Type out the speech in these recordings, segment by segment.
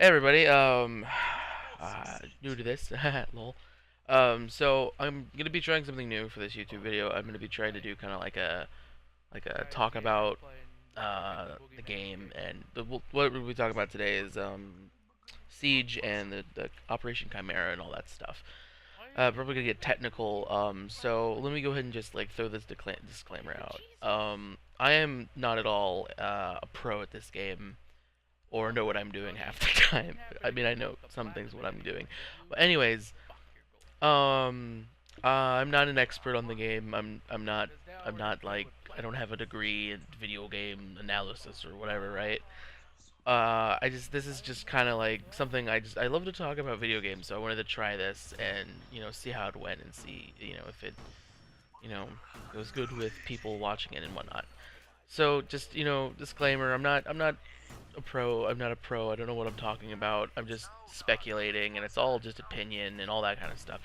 Hey everybody, new to this, lol. So I'm gonna be trying something new for this YouTube video. I'm gonna be trying to do kind of like a talk about the game, and what we'll be talking about today is Siege and the Operation Chimera and all that stuff. Probably gonna get technical. So let me go ahead and just like throw this disclaimer out. I am not at all a pro at this game or know what I'm doing half the time. I mean, I know some things what I'm doing, but anyways, I'm not an expert on the game. I'm not like I don't have a degree in video game analysis or whatever, right? This is just kind of like something I love to talk about video games, so I wanted to try this and see how it went and see if it you know goes good with people watching it and whatnot. So just disclaimer, I'm not a pro. I'm not a pro. I don't know what I'm talking about. I'm just speculating, and it's all just opinion and all that kind of stuff.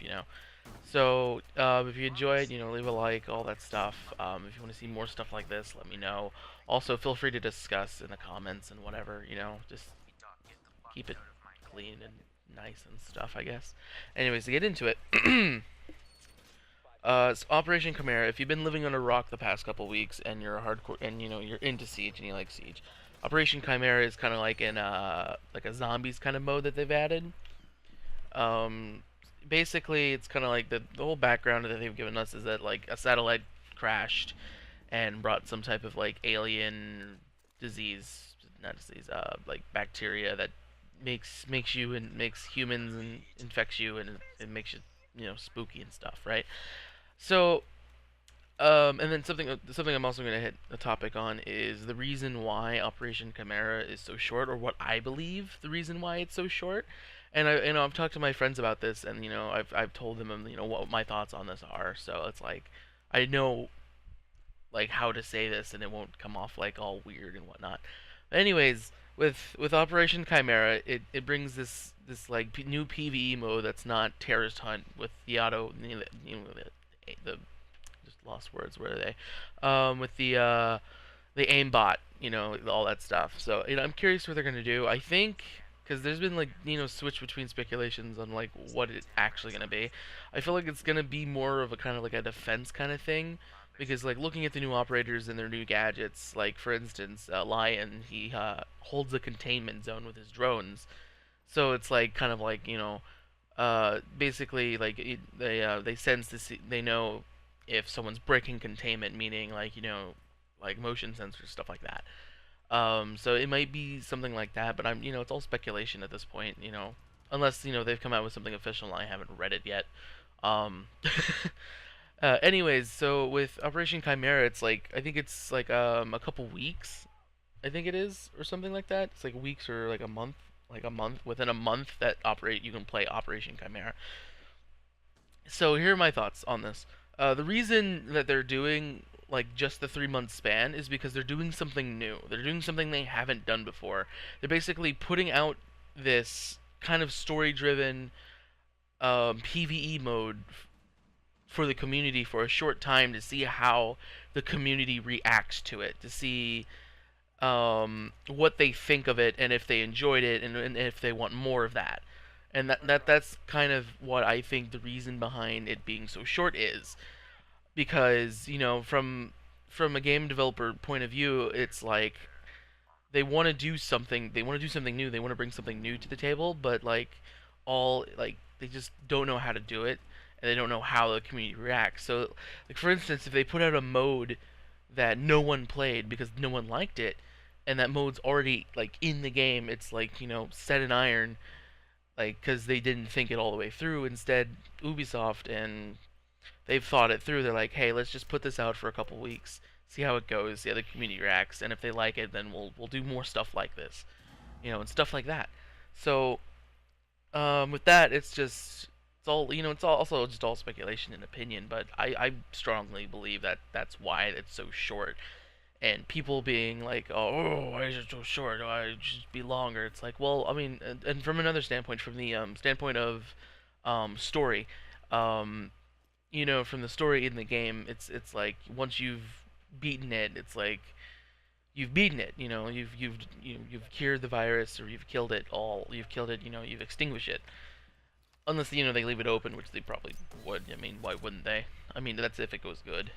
So if you enjoy it, leave a like, all that stuff. If you want to see more stuff like this, let me know. Also, feel free to discuss in the comments and whatever. Just keep it clean and nice and stuff, I guess. Anyways, to get into it. It's Operation Chimera. If you've been living on a rock the past couple weeks and you're a hardcore and you're into Siege and you like Siege, Operation Chimera is kind of like in like a zombies kind of mode that they've added. Um, Basically, it's kind of like the whole background that they've given us is that like a satellite crashed and brought some type of like alien disease, not disease, like bacteria that makes you and makes humans and infects you and it makes you spooky and stuff, right? So and then something I'm also going to hit a topic on is the reason why Operation Chimera is so short, or what I believe the reason why it's so short. And I've talked to my friends about this, and I've told them what my thoughts on this are. So it's like I know like how to say this, and it won't come off like all weird and whatnot. But anyways, with Operation Chimera, it brings this like new PVE mode that's not terrorist hunt with the auto the just lost words. Where are they? With the aimbot, all that stuff. So I'm curious what they're gonna do. I think because there's been like switch between speculations on like what it's actually gonna be. I feel like it's gonna be more of a kind of like a defense kind of thing. Because like looking at the new operators and their new gadgets, like for instance, Lion, he holds a containment zone with his drones, so it's like kind of like basically like they sense to see, they know if someone's breaking containment, meaning like like motion sensors, stuff like that. So it might be something like that, but it's all speculation at this point, unless they've come out with something official and I haven't read it yet. Um, Anyways, so with Operation Chimera, it's like I think it's like a couple weeks, I think it is, or something like that. It's like weeks or like a month within a month that operate you can play Operation Chimera. So here are my thoughts on this. The reason that they're doing like just the 3 month span is because they're doing something new. They're doing something they haven't done before. They're basically putting out this kind of story-driven PVE mode for the community for a short time to see how the community reacts to it, to see what they think of it and if they enjoyed it and if they want more of that. And that's kind of what I think the reason behind it being so short is because from a game developer point of view, it's like they want to do something. They want to do something new. They want to bring something new to the table, but like they just don't know how to do it, and they don't know how the community reacts. So, like for instance, if they put out a mode that no one played because no one liked it, and that mode's already like in the game, it's like set in iron, like because they didn't think it all the way through. Instead, Ubisoft and they've thought it through. They're like, hey, let's just put this out for a couple weeks, see how it goes, see how the community reacts, and if they like it, then we'll do more stuff like this, and stuff like that. So with that, it's all it's all also just all speculation and opinion. But I strongly believe that that's why it's so short. And people being like, oh, why is it so short? Why it should be longer? It's like, well, I mean, and from another standpoint, from the standpoint of story, um, from the story in the game, it's like once you've beaten it, it's like you've beaten it. You've cured the virus, or you've killed it all. You've killed it. You've extinguished it. Unless they leave it open, which they probably would. I mean, why wouldn't they? I mean, that's if it goes good.